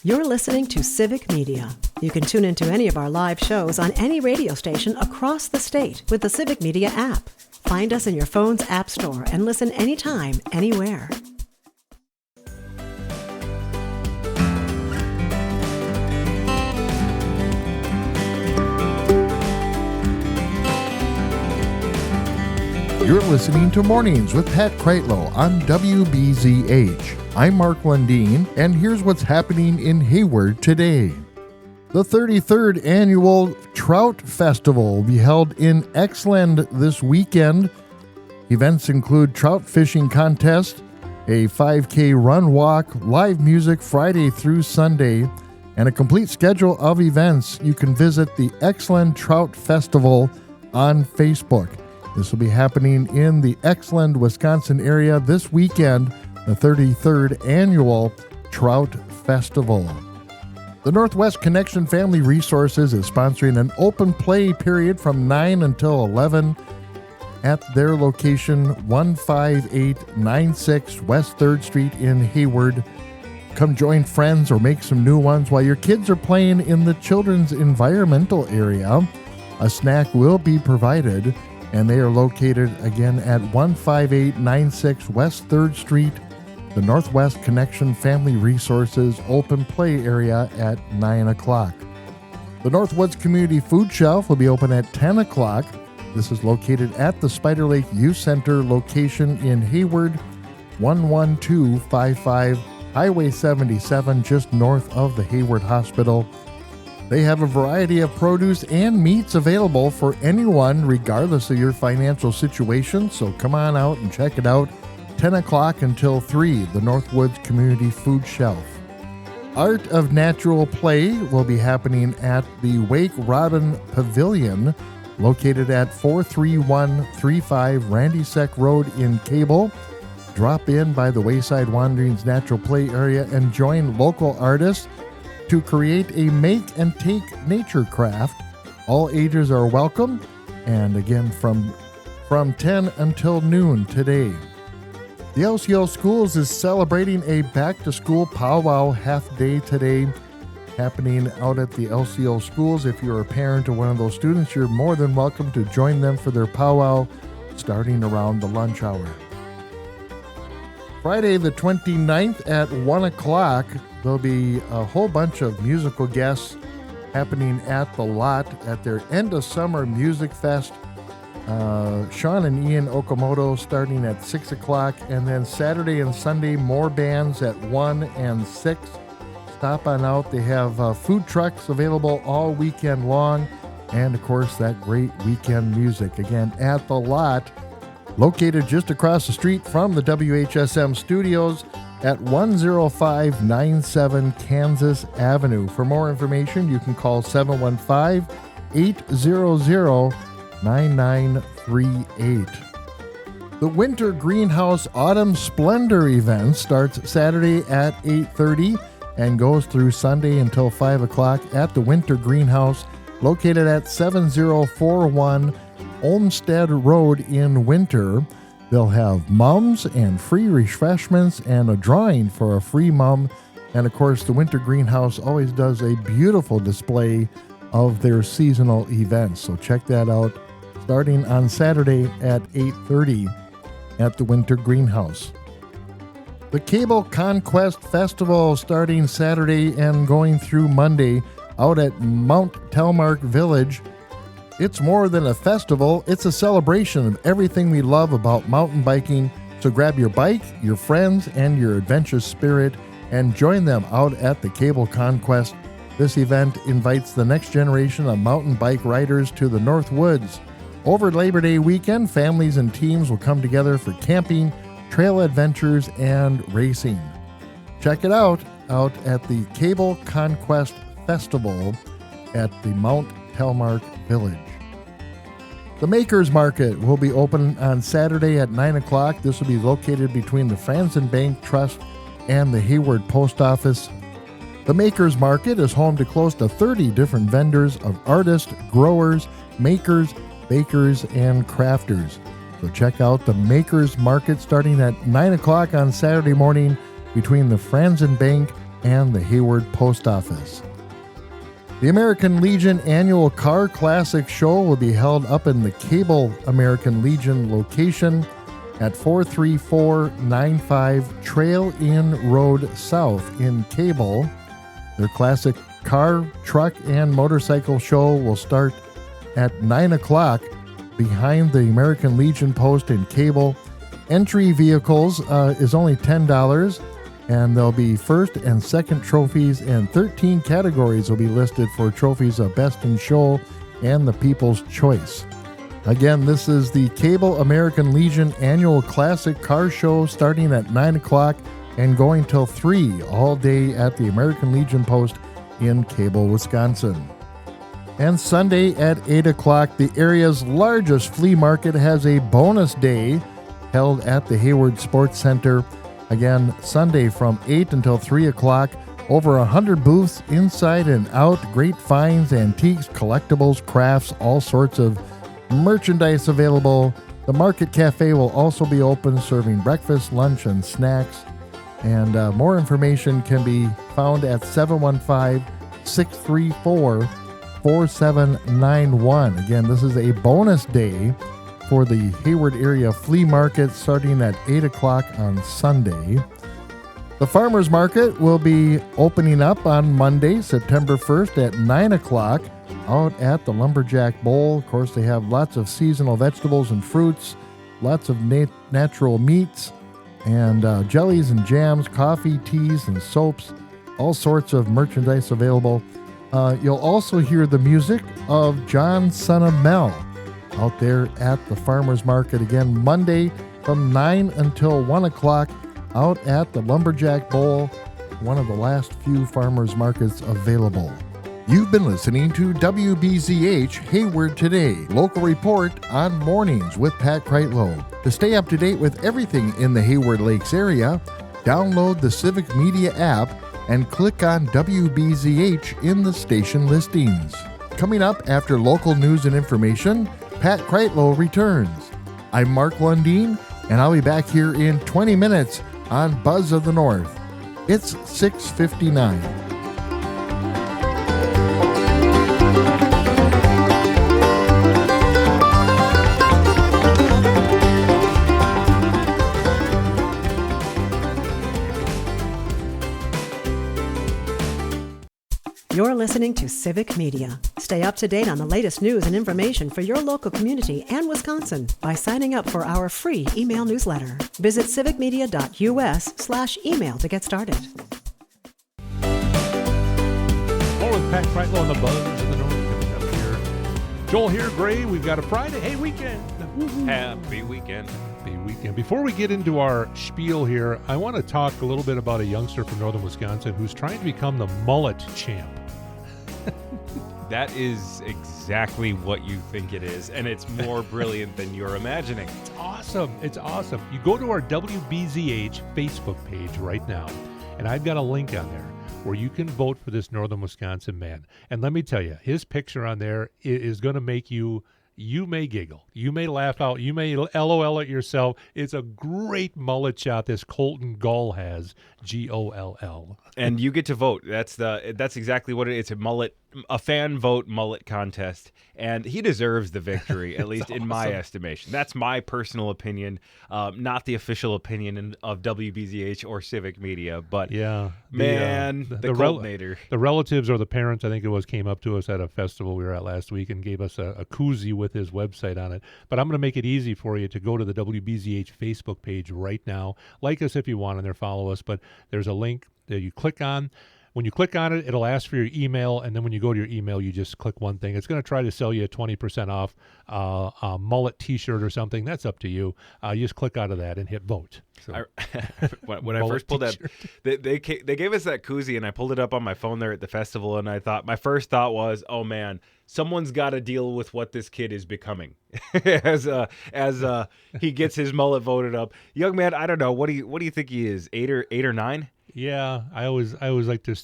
You're listening to Civic Media. You can tune into any of our live shows on any radio station across the state with the Civic Media app. Find us in your phone's app store and listen anytime, anywhere. You're listening to Mornings with Pat Kreitlow on WBZH. I'm Mark Lundeen, and here's what's happening in Hayward today. The 33rd Annual Trout Festival will be held in Exland this weekend. Events include trout fishing contest, a 5K run walk, live music Friday through Sunday, and a complete schedule of events. You can visit the Exland Trout Festival on Facebook. This will be happening in the Exland, Wisconsin area this weekend, the 33rd Annual Trout Festival. The Northwest Connection Family Resources is sponsoring an open play period from 9 until 11 at their location 15896 West 3rd Street in Hayward. Come join friends or make some new ones while your kids are playing in the children's environmental area. A snack will be provided, and they are located again at 15896 West 3rd Street, the Northwest Connection Family Resources open play area at 9 o'clock. The Northwoods Community Food Shelf will be open at 10 o'clock. This is located at the Spider Lake Youth Center location in Hayward, 11255 Highway 77, just north of the Hayward Hospital. They have a variety of produce and meats available for anyone, regardless of your financial situation. So come on out and check it out. 10 o'clock until 3, the Northwoods Community Food Shelf. Art of Natural Play will be happening at the Wake Robin Pavilion, located at 43135 Randy Seck Road in Cable. Drop in by the Wayside Wanderings Natural Play area and join local artists to create a make and take nature craft. All ages are welcome, and again from 10 until noon today. The LCO Schools is celebrating a back-to-school powwow half-day today, happening out at the LCO Schools. If you're a parent or one of those students, you're more than welcome to join them for their powwow starting around the lunch hour. Friday the 29th at 1 o'clock, there'll be a whole bunch of musical guests happening at the lot at their end of summer music fest. Sean and Ian Okamoto starting at 6 o'clock, and then Saturday and Sunday more bands at 1 and 6. Stop on out. They have food trucks available all weekend long, and of course that great weekend music again at the lot, located just across the street from the WHSM studios at 10597 Kansas Avenue. For more information, you can call 715-800-9938. The Winter Greenhouse Autumn Splendor event starts Saturday at 8:30 and goes through Sunday until 5 o'clock at the Winter Greenhouse, located at 7041 Olmsted Road in Winter. They'll have mums and free refreshments and a drawing for a free mum. And of course, the Winter Greenhouse always does a beautiful display of their seasonal events. So check that out starting on Saturday at 8:30 at the Winter Greenhouse. The Cable Conquest Festival starting Saturday and going through Monday out at Mount Telmark Village. It's more than a festival, it's a celebration of everything we love about mountain biking. So grab your bike, your friends, and your adventurous spirit and join them out at the Cable Conquest. This event invites the next generation of mountain bike riders to the North Woods. Over Labor Day weekend, families and teams will come together for camping, trail adventures, and racing. Check it out at the Cable Conquest Festival at the Mount Telmark Village. The Makers Market will be open on Saturday at 9 o'clock. This will be located between the Franzen Bank Trust and the Hayward Post Office. The Makers Market is home to close to 30 different vendors of artists, growers, makers, bakers, and crafters. So check out the Makers Market starting at 9 o'clock on Saturday morning between the Franzen Bank and the Hayward Post Office. The American Legion Annual Car Classic Show will be held up in the Cable American Legion location at 43495 Trail Inn Road South in Cable. Their classic car, truck, and motorcycle show will start at 9 o'clock behind the American Legion post in Cable. Entry vehicles is only $10, and there'll be first and second trophies, and 13 categories will be listed for trophies of Best in Show and the People's Choice. Again, this is the Cable American Legion Annual Classic Car Show starting at 9 o'clock and going till 3 all day at the American Legion Post in Cable, Wisconsin. And Sunday at 8 o'clock, the area's largest flea market has a bonus day held at the Hayward Sports Center. Again, Sunday from 8 until 3 o'clock. Over 100 booths inside and out, great finds, antiques, collectibles, crafts, all sorts of merchandise available. The Market Cafe will also be open, serving breakfast, lunch, and snacks. And more information can be found at 715-634-4791. Again, this is a bonus day for the Hayward area flea market starting at 8 o'clock on Sunday. The farmers market will be opening up on Monday, September 1st at 9 o'clock out at the Lumberjack Bowl. Of course, they have lots of seasonal vegetables and fruits, lots of natural meats, and jellies and jams, coffee, teas, and soaps, all sorts of merchandise available. You'll also hear the music of John Son of Mel out there at the farmers market again Monday from 9 until 1 o'clock out at the Lumberjack Bowl, one of the last few farmers markets available. You've been listening to WBZH Hayward Today, local report on mornings with Pat Kreitlow. To stay up to date with everything in the Hayward Lakes area, download the Civic Media app and click on WBZH in the station listings. Coming up after local news and information, Pat Kreitlow returns. I'm Mark Lundeen, and I'll be back here in 20 minutes on Buzz of the North. It's 6:59. You're listening to Civic Media. Stay up to date on the latest news and information for your local community and Wisconsin by signing up for our free email newsletter. Visit civicmedia.us/email to get started. More with Pat Kreitlow on the Buzz of the North coming up here. Joel here, Gray. We've got a Friday. Hey, weekend. Woo-hoo. Happy weekend. Happy weekend. Before we get into our spiel here, I want to talk a little bit about a youngster from northern Wisconsin who's trying to become the mullet champ. That is exactly what you think it is, and it's more brilliant than you're imagining. It's awesome. It's awesome. You go to our WBZH Facebook page right now, and I've got a link on there where you can vote for this northern Wisconsin man. And let me tell you, his picture on there is going to make you may giggle. You may laugh out. You may LOL at yourself. It's a great mullet shot this Colton Gull has, Goll. And you get to vote. That's exactly what it is. It's a fan vote mullet contest, and he deserves the victory, at least in my estimation. That's my personal opinion, not the official opinion of WBZH or Civic Media. But yeah, the Coltonator. The relatives or the parents, I think it was, came up to us at a festival we were at last week and gave us a koozie with his website on it. But I'm going to make it easy for you to go to the WBZH Facebook page right now. Like us if you want, and there follow us. But there's a link that you click on. When you click on it, it'll ask for your email, and then when you go to your email, you just click one thing. It's going to try to sell you a 20% off a mullet T-shirt or something. That's up to you. You just click out of that and hit vote. So, when I first pulled that, they gave us that koozie, and I pulled it up on my phone there at the festival, and my first thought was, oh man, someone's got to deal with what this kid is becoming as he gets his mullet voted up. Young man, I don't know. What do you think he is? 8 or 9? Yeah, I always like to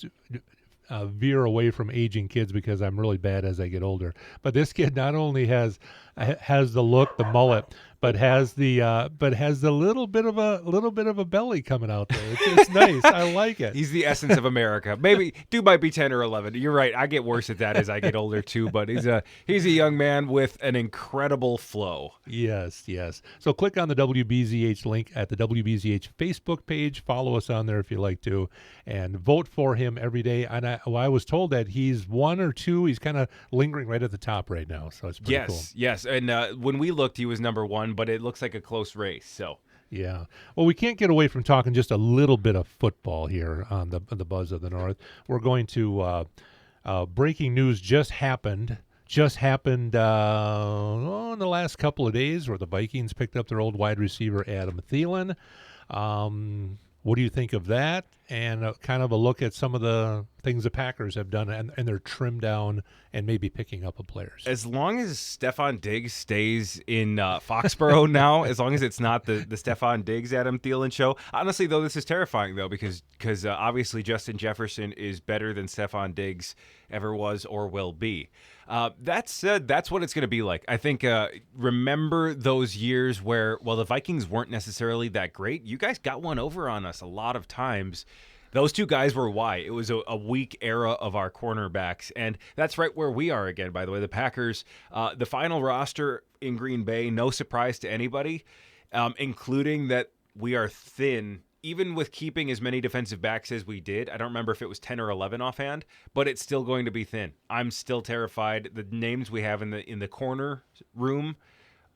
veer away from aging kids because I'm really bad as I get older. But this kid not only has the look, the mullet, but has the little bit of a belly coming out there. It's nice. I like it. He's the essence of America. Maybe dude might be 10 or 11. You're right. I get worse at that as I get older too. But he's a young man with an incredible flow. Yes. So click on the WBZH link at the WBZH Facebook page. Follow us on there if you like to, and vote for him every day. And I was told that he's 1 or 2. He's kind of lingering right at the top right now. So it's pretty cool. Yes. And when we looked, he was number 1, but it looks like a close race. So. Yeah. Well, we can't get away from talking just a little bit of football here on the Buzz of the North. We're going to breaking news just happened in the last couple of days, where the Vikings picked up their old wide receiver Adam Thielen. What do you think of that? And kind of a look at some of the things the Packers have done and their trim down and maybe picking up of players. As long as Stefon Diggs stays in Foxborough now, as long as it's not the Stefon Diggs Adam Thielen show. Honestly, though, this is terrifying, though, because obviously Justin Jefferson is better than Stefon Diggs ever was or will be. That said, that's what it's going to be like. I think remember those years where, well, the Vikings weren't necessarily that great. You guys got one over on us a lot of times. Those two guys were why. It was a weak era of our cornerbacks, and that's right where we are again, by the way. The Packers, the final roster in Green Bay, no surprise to anybody, including that we are thin, even with keeping as many defensive backs as we did. I don't remember if it was 10 or 11 offhand, but it's still going to be thin. I'm still terrified. The names we have in the corner room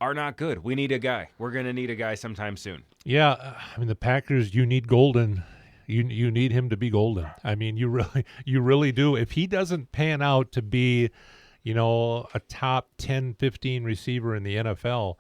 are not good. We need a guy. We're going to need a guy sometime soon. Yeah, I mean, the Packers, you need Golden. You need him to be golden. I mean, you really do. If he doesn't pan out to be, a top 10, 15 receiver in the NFL,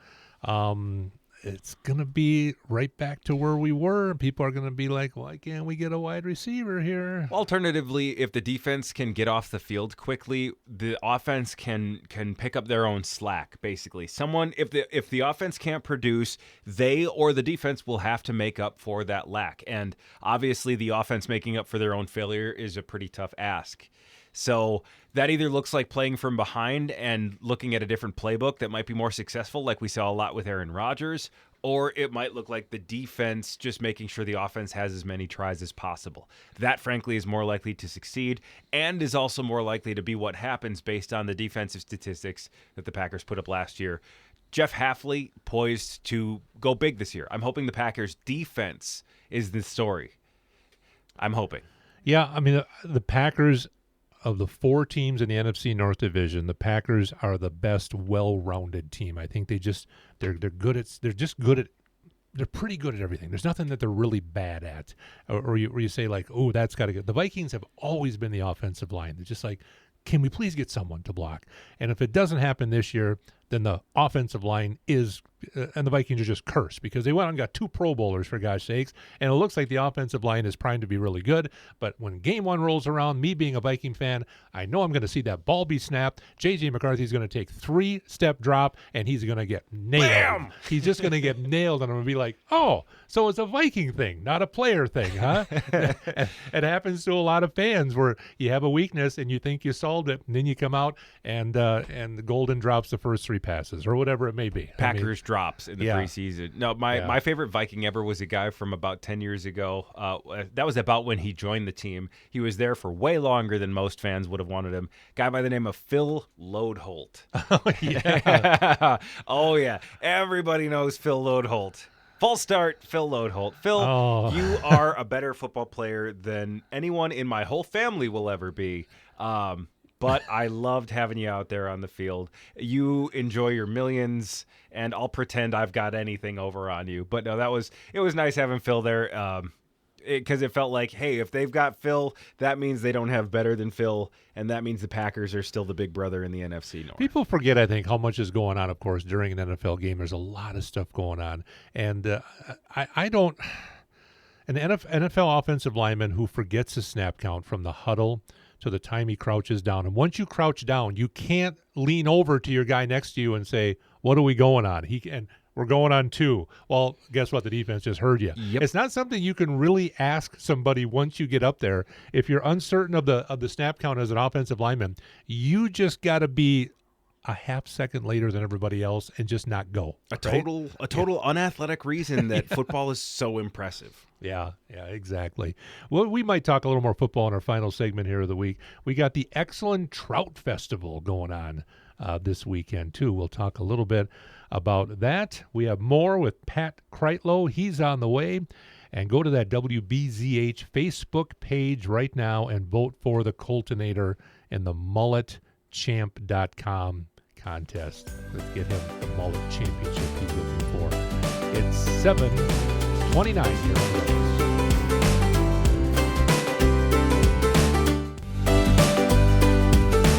it's going to be right back to where we were. People are going to be like, why can't we get a wide receiver here? Alternatively, if the defense can get off the field quickly, the offense can pick up their own slack, basically. If the offense can't produce, they or the defense will have to make up for that lack. And obviously the offense making up for their own failure is a pretty tough ask. So that either looks like playing from behind and looking at a different playbook that might be more successful, like we saw a lot with Aaron Rodgers, or it might look like the defense just making sure the offense has as many tries as possible. That, frankly, is more likely to succeed and is also more likely to be what happens based on the defensive statistics that the Packers put up last year. Jeff Hafley poised to go big this year. I'm hoping the Packers' defense is the story. I'm hoping. Yeah, I mean, the Packers, of the 4 teams in the NFC North Division, the Packers are the best well-rounded team. I think they're pretty good at everything. There's nothing that they're really bad at, or you say like, oh, that's got to get. The Vikings have always been the offensive line. They're just like, can we please get someone to block? And if it doesn't happen this year, then the offensive line is, and the Vikings are just cursed because they went and got 2 Pro Bowlers, for gosh sakes, and it looks like the offensive line is primed to be really good. But when game 1 rolls around, me being a Viking fan, I know I'm going to see that ball be snapped. J.J. McCarthy's going to take 3-step drop, and he's going to get nailed. Bam! He's just going to get nailed, and I'm going to be like, oh, so it's a Viking thing, not a player thing, huh? It happens to a lot of fans where you have a weakness and you think you solved it, and then you come out and the Golden drops the first 3 passes or whatever it may be. Packers drops in the preseason. No, my favorite Viking ever was a guy from about 10 years ago. That was about when he joined the team. He was there for way longer than most fans would have wanted him. Guy by the name of Phil Lodeholt. Oh, yeah. Oh, yeah. Everybody knows Phil Lodeholt. False start, Phil Lodeholt. Phil, You are a better football player than anyone in my whole family will ever be. But I loved having you out there on the field. You enjoy your millions, and I'll pretend I've got anything over on you. But no, it was nice having Phil there because it felt like, hey, if they've got Phil, that means they don't have better than Phil, and that means the Packers are still the big brother in the NFC North. People forget, I think, how much is going on, of course, during an NFL game. There's a lot of stuff going on. And I don't – an NFL offensive lineman who forgets a snap count from the huddle – to the time he crouches down. And once you crouch down, you can't lean over to your guy next to you and say, what are we going on? We're going on 2. Well, guess what? The defense just heard you. Yep. It's not something you can really ask somebody once you get up there. If you're uncertain of the snap count as an offensive lineman, you just got to be a half second later than everybody else and just not go. A total unathletic reason that football is so impressive. Yeah, exactly. Well, we might talk a little more football in our final segment here of the week. We got the Excellent Trout Festival going on this weekend, too. We'll talk a little bit about that. We have more with Pat Kreitlow. He's on the way. And go to that WBZH Facebook page right now and vote for the Coltonator in the mulletchamp.com contest. Let's get him the mullet championship he's looking for. It's 7:29 here on the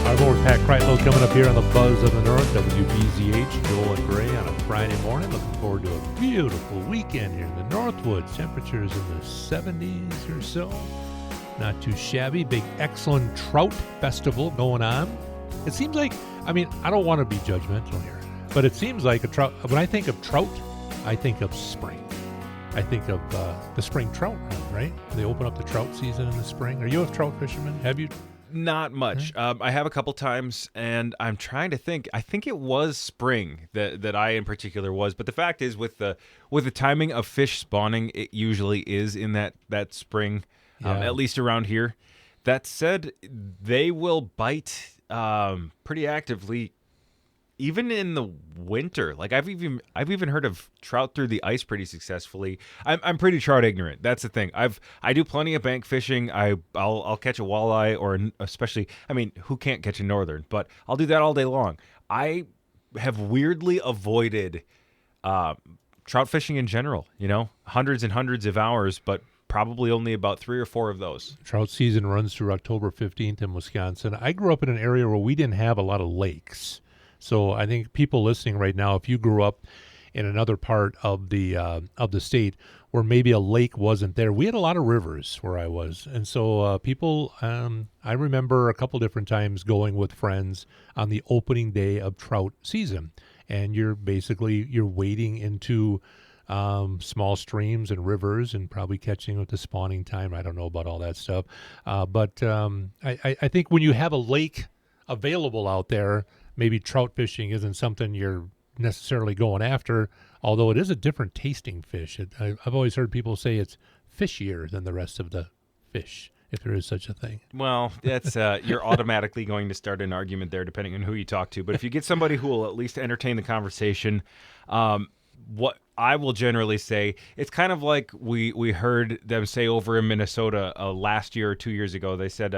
Our Lord Pat Kreitlow coming up here on the Buzz of the North, WBZH, Joel and Gray on a Friday morning. Looking forward to a beautiful weekend here in the Northwoods. Temperatures in the 70s or so. Not too shabby. Big Excellent Trout Festival going on. It seems like, I don't want to be judgmental here, but it seems like a trout. When I think of trout, I think of spring. I think of the spring trout hunt, right? They open up the trout season in the spring. Are you a trout fisherman? Have you? Not much. I have a couple times, and I'm trying to think. I think it was spring that I in particular was. But the fact is, with the timing of fish spawning, it usually is in that spring, at least around here. That said, they will bite pretty actively, even in the winter. Like I've even heard of trout through the ice pretty successfully. I'm pretty trout ignorant. That's the thing. I do plenty of bank fishing. I'll catch a walleye, or especially, who can't catch a northern? But I'll do that all day long. I have weirdly avoided trout fishing in general. Hundreds and hundreds of hours, but probably only about 3 or 4 of those. Trout season runs through October 15th in Wisconsin. I grew up in an area where we didn't have a lot of lakes. So I think people listening right now, if you grew up in another part of the state where maybe a lake wasn't there, we had a lot of rivers where I was. And so people, I remember a couple different times going with friends on the opening day of trout season. And you're wading into small streams and rivers and probably catching with the spawning time. I don't know about all that stuff. But I think when you have a lake available out there, maybe trout fishing isn't something you're necessarily going after, although it is a different tasting fish. I've always heard people say it's fishier than the rest of the fish, if there is such a thing. Well, that's you're automatically going to start an argument there, depending on who you talk to. But if you get somebody who will at least entertain the conversation, what I will generally say, it's kind of like we heard them say over in Minnesota last year or 2 years ago. They said,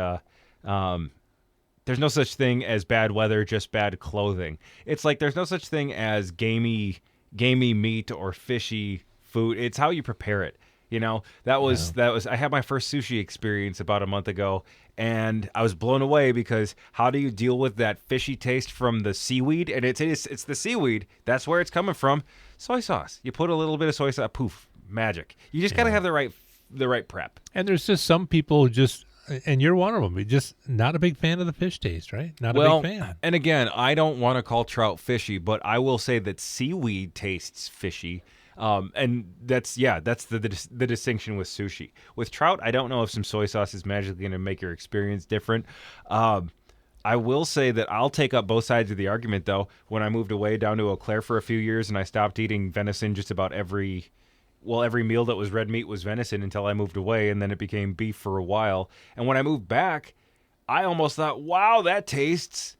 there's no such thing as bad weather, just bad clothing. It's like there's no such thing as gamey meat or fishy food. It's how you prepare it. That was I had my first sushi experience about a month ago, and I was blown away because how do you deal with that fishy taste from the seaweed? And it's the seaweed. That's where it's coming from. Soy sauce. You put a little bit of soy sauce, poof, magic. You just got to have the right prep. And there's just some people who just, and you're one of them, you're just not a big fan of the fish taste, right? Not a big fan. And again, I don't want to call trout fishy, but I will say that seaweed tastes fishy. And that's the distinction with sushi. With trout, I don't know if some soy sauce is magically going to make your experience different. I will say that I'll take up both sides of the argument, though. When I moved away down to Eau Claire for a few years and I stopped eating venison just about every meal that was red meat was venison until I moved away, and then it became beef for a while. And when I moved back, I almost thought, wow, that tastes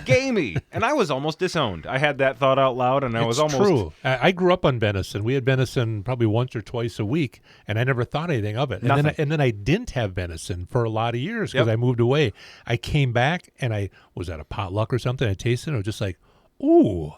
gamey. And I was almost disowned. I had that thought out loud, and I was almost... true. I grew up on venison. We had venison probably once or twice a week, and I never thought anything of it. And then I didn't have venison for a lot of years because I moved away. I came back, and I was at a potluck or something. I tasted it. I was just like, ooh,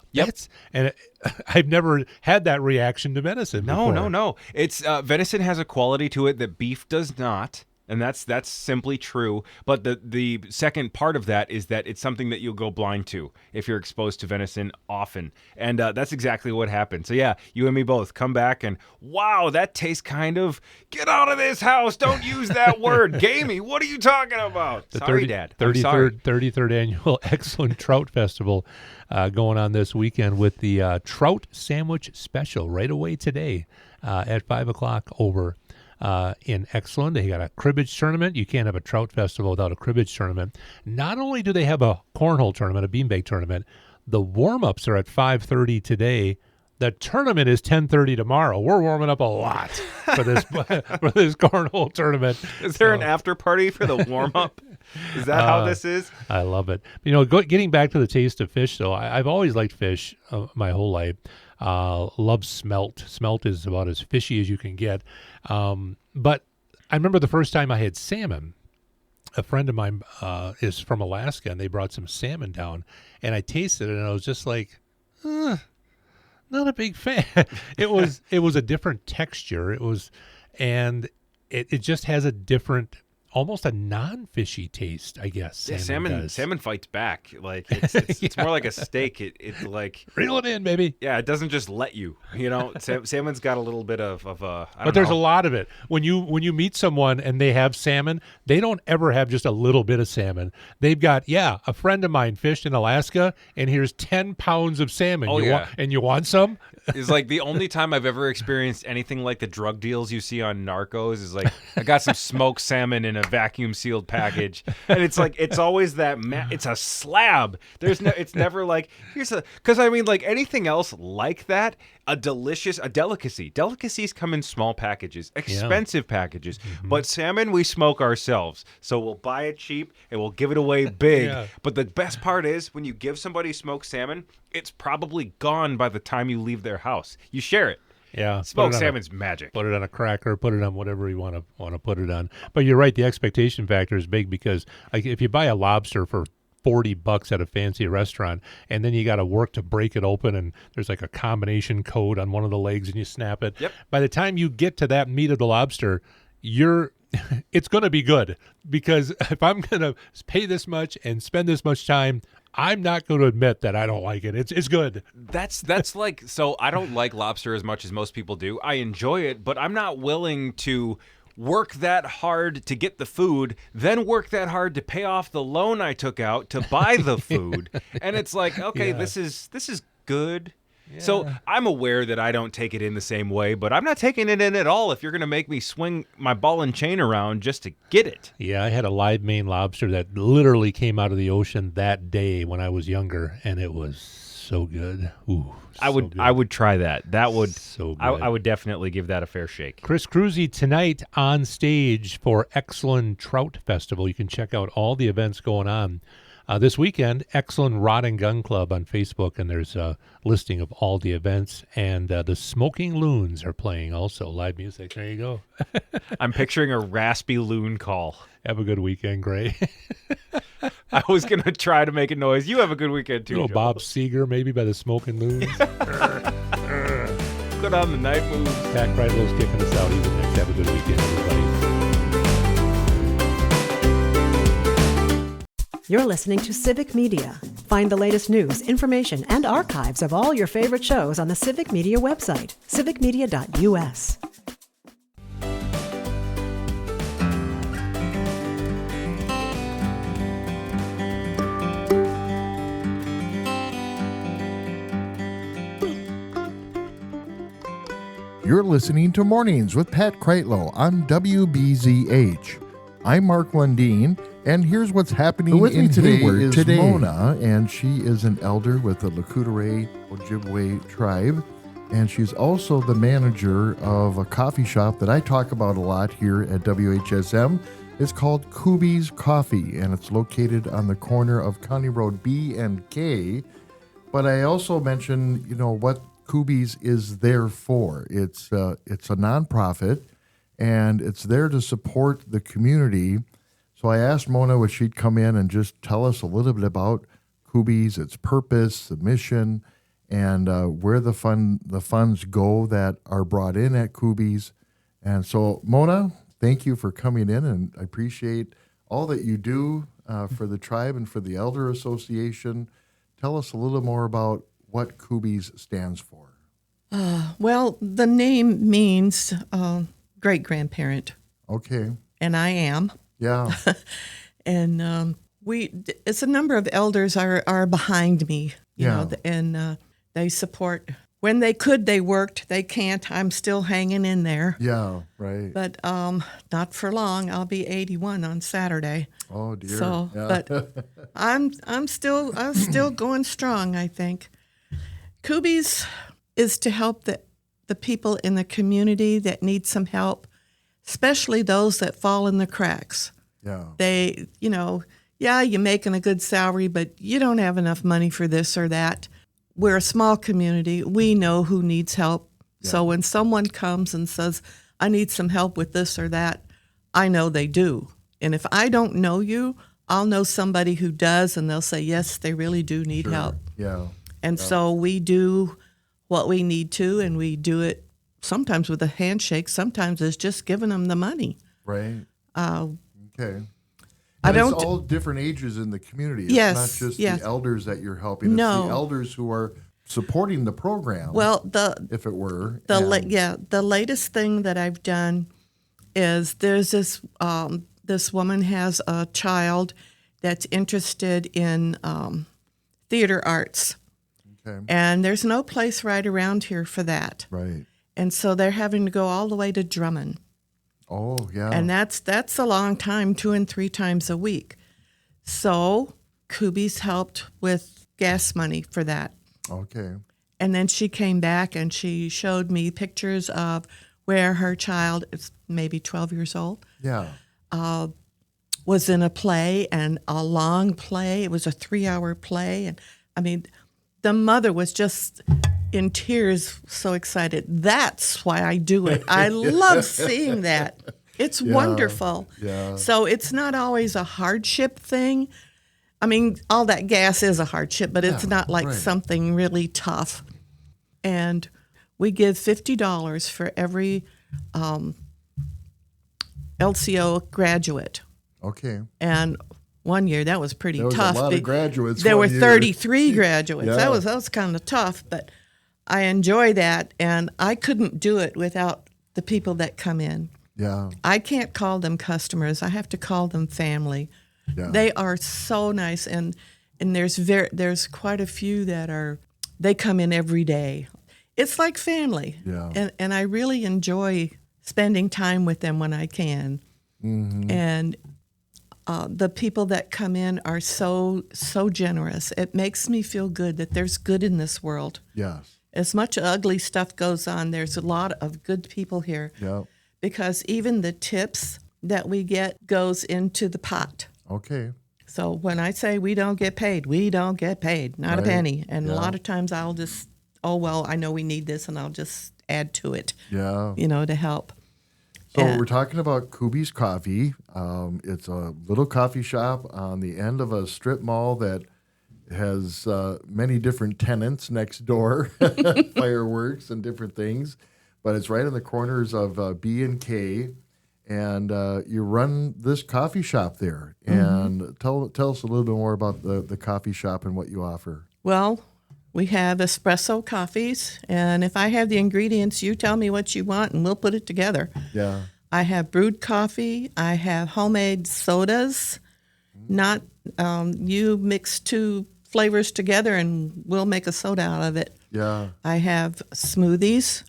I've never had that reaction to venison before. No. It's venison has a quality to it that beef does not. And that's simply true. But the second part of that is that it's something that you'll go blind to if you're exposed to venison often. And that's exactly what happened. So, yeah, you and me both come back and, wow, that tastes kind of, get out of this house. Don't use that word. Gamey. What are you talking about? Sorry, Dad. 33rd annual Excellent Trout Festival going on this weekend with the Trout Sandwich Special right away today at 5 o'clock over in Excellent. They got a cribbage tournament. You can't have a trout festival without a cribbage tournament. Not only do they have a cornhole tournament, a beanbag tournament, The warm-ups are at 5:30 today. The tournament is 10:30 tomorrow. We're warming up a lot for this cornhole tournament. Is there an after party for the warm-up? Is that how this is? I love it. Getting back to the taste of fish, though, I've always liked fish my whole life. Love smelt. Smelt is about as fishy as you can get. But I remember the first time I had salmon. A friend of mine is from Alaska, and they brought some salmon down, and I tasted it, and I was just like, not a big fan. It was a different texture. It just has a different, almost a non-fishy taste, I guess. Yeah, salmon fights back. Like it's more like a steak. It's like reel it in, baby. Yeah, it doesn't just let you. Salmon's got a little bit of but there's a lot of it. When you meet someone and they have salmon, they don't ever have just a little bit of salmon. They've got a friend of mine fished in Alaska, and here's 10 pounds of salmon. You want some? It's like the only time I've ever experienced anything like the drug deals you see on Narcos is like I got some smoked salmon in a vacuum sealed package, and it's like it's always that it's a slab. It's never like because I mean like anything else like that, a delicacy. Delicacies come in small packages, expensive packages, but salmon we smoke ourselves, so we'll buy it cheap and we'll give it away big. But the best part is when you give somebody smoked salmon, it's probably gone by the time you leave their house. You share it. Yeah, smoked salmon's magic. Put it on a cracker, put it on whatever you want to put it on. But you're right, the expectation factor is big because like if you buy a lobster for $40 at a fancy restaurant, and then you got to work to break it open, and there's like a combination code on one of the legs, and you snap it. Yep. By the time you get to that meat of the lobster, it's going to be good, because if I'm going to pay this much and spend this much time, I'm not going to admit that I don't like it. It's good. That's like, so I don't like lobster as much as most people do. I enjoy it, but I'm not willing to work that hard to get the food, then work that hard to pay off the loan I took out to buy the food. And it's like, okay, this is good. Yeah. So I'm aware that I don't take it in the same way, but I'm not taking it in at all if you're going to make me swing my ball and chain around just to get it. Yeah, I had a live Maine lobster that literally came out of the ocean that day when I was younger, and it was so good. Ooh, I would try that. That would so good. I would definitely give that a fair shake. Chris Cruzy tonight on stage for Exelon Trout Festival. You can check out all the events going on. This weekend, Exelon Rod and Gun Club on Facebook, and there's a listing of all the events. And the Smoking Loons are playing also. Live music. There you go. I'm picturing a raspy loon call. Have a good weekend, Gray. I was going to try to make a noise. You have a good weekend, too, Joel. Bob Seger, maybe, by the Smoking Loons. Good on the night moves. Pat Kreitlow's kicking us out. He's next. Have a good weekend, everybody. You're listening to Civic Media. Find the latest news, information, and archives of all your favorite shows on the Civic Media website, civicmedia.us. You're listening to Mornings with Pat Kreitlow on WBZH. I'm Mark Lundeen, and here's what's happening in Hayward today. Mona, and she is an elder with the Lakudere Ojibwe tribe, and she's also the manager of a coffee shop that I talk about a lot here at WHSM. It's called Kubi's Coffee, and it's located on the corner of County Road B and K. But I also mentioned, what Kubi's is there for. It's a nonprofit, and it's there to support the community. So I asked Mona if she'd come in and just tell us a little bit about Kubi's, its purpose, the mission, and where the funds go that are brought in at Kubi's. And so, Mona, thank you for coming in, and I appreciate all that you do for the tribe and for the Elder Association. Tell us a little more about what Kubi's stands for. Well, the name means great-grandparent. Okay. And I am. Yeah. And it's a number of elders are behind me, you know, and they support when they could, they worked. They can't. I'm still hanging in there. Yeah, right. But not for long. I'll be 81 on Saturday. Oh dear. So, yeah. but I'm still going strong, I think. Kubi's is to help the people in the community that need some help, especially those that fall in the cracks. Yeah. They, you're making a good salary, but you don't have enough money for this or that. We're a small community. We know who needs help. Yeah. So when someone comes and says, I need some help with this or that, I know they do. And if I don't know you, I'll know somebody who does, and they'll say, yes, they really do need help. Yeah. And so we do what we need to, and we do it sometimes with a handshake. Sometimes it's just giving them the money. Right. Okay. And it's all different ages in the community. It's not just the elders that you're helping. It's the elders who are supporting the program. Well, if it were. The latest thing that I've done is there's this woman has a child that's interested in theater arts. Okay. And there's no place right around here for that. Right. And so they're having to go all the way to Drummond. Oh, yeah. And that's a long time, 2 and 3 times a week. So Kubi's helped with gas money for that. Okay. And then she came back and she showed me pictures of where her child, is maybe 12 years old, was in a play, and a long play. It was a 3-hour play. And I mean, the mother was just in tears, so excited. That's why I do it. I love seeing that. It's wonderful. Yeah. So it's not always a hardship thing. I mean, all that gas is a hardship, but it's not like something really tough. And we give $50 for every LCO graduate. Okay. And one year that was pretty tough. There was a lot of graduates. There were year. 33 graduates. Yeah. That was kind of tough, but I enjoy that, and I couldn't do it without the people that come in. Yeah. I can't call them customers. I have to call them family. Yeah. They are so nice, and there's quite a few that they come in every day. It's like family. Yeah. And I really enjoy spending time with them when I can. Mm-hmm. And the people that come in are so generous. It makes me feel good that there's good in this world. Yes. As much ugly stuff goes on, there's a lot of good people here. Yeah. Because even the tips that we get goes into the pot. Okay. So when I say we don't get paid, not a penny. And a lot of times I'll just, I know we need this, and I'll just add to it. Yeah. To help. So we're talking about Kubi's Coffee. It's a little coffee shop on the end of a strip mall that has many different tenants next door, fireworks and different things. But it's right in the corners of B and K, and you run this coffee shop there. And tell us a little bit more about the coffee shop and what you offer. Well, we have espresso coffees, and if I have the ingredients, you tell me what you want, and we'll put it together. Yeah. I have brewed coffee. I have homemade sodas. Not you mix 2 flavors together, and we'll make a soda out of it. Yeah. I have smoothies,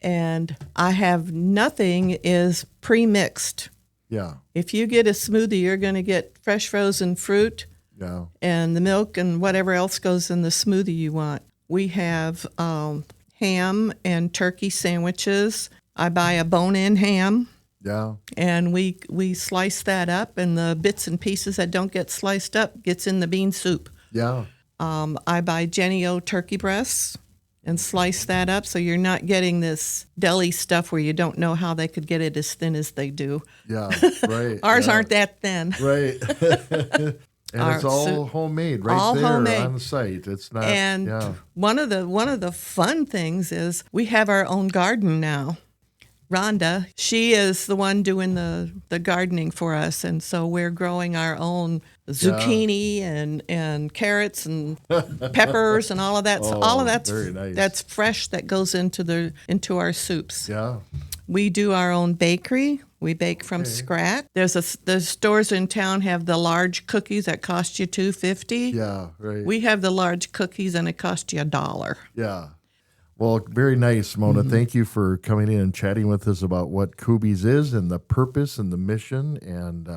and I have nothing is pre-mixed. Yeah. If you get a smoothie, you're going to get fresh frozen fruit. Yeah. And the milk and whatever else goes in the smoothie you want. We have ham and turkey sandwiches. I buy a bone-in ham. Yeah. And we slice that up, and the bits and pieces that don't get sliced up gets in the bean soup. Yeah. I buy Jenny-O turkey breasts and slice that up, so you're not getting this deli stuff where you don't know how they could get it as thin as they do. Yeah, right. Ours aren't that thin. Right. And it's all homemade right all there homemade. On the site. It's not. And one of the fun things is we have our own garden now. Rhonda, she is the one doing the gardening for us, and so we're growing our own zucchini and carrots and peppers and all of that. So all of that's very nice. That's fresh that goes into our soups. Yeah. We do our own bakery. We bake from scratch. The stores in town have the large cookies that cost you $2.50. Yeah, right. We have the large cookies, and it costs you $1. Yeah. Well, very nice, Mona. Thank you for coming in and chatting with us about what Kubi's is and the purpose and the mission. And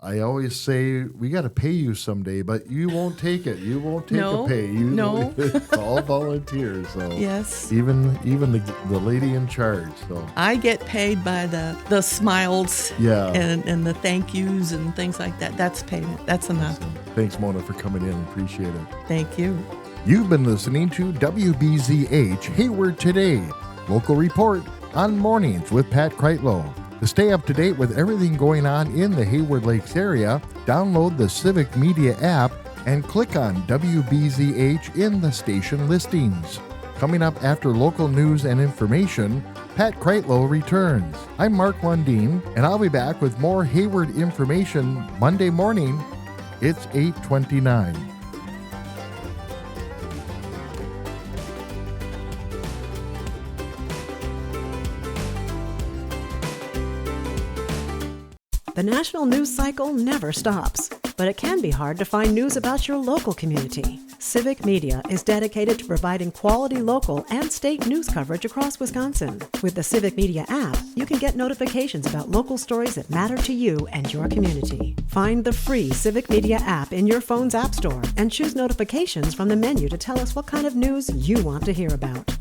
I always say we got to pay you someday, but you won't take it. You won't take a pay. No. It's all volunteers. So Yes. even the lady in charge. So I get paid by the smiles Yeah. and the thank yous and things like that. That's payment. That's enough. thanks, Mona, for coming in. Appreciate it. Thank you. You've been listening to WBZH Hayward Today, local report on mornings with Pat Kreitlow. To stay up to date with everything going on in the Hayward Lakes area, download the Civic Media app and click on WBZH in the station listings. Coming up after local news and information, Pat Kreitlow returns. I'm Mark Lundeen, and I'll be back with more Hayward information Monday morning. It's 8:29. The national news cycle never stops, but it can be hard to find news about your local community. Civic Media is dedicated to providing quality local and state news coverage across Wisconsin. With the Civic Media app, you can get notifications about local stories that matter to you and your community. Find the free Civic Media app in your phone's app store and choose notifications from the menu to tell us what kind of news you want to hear about.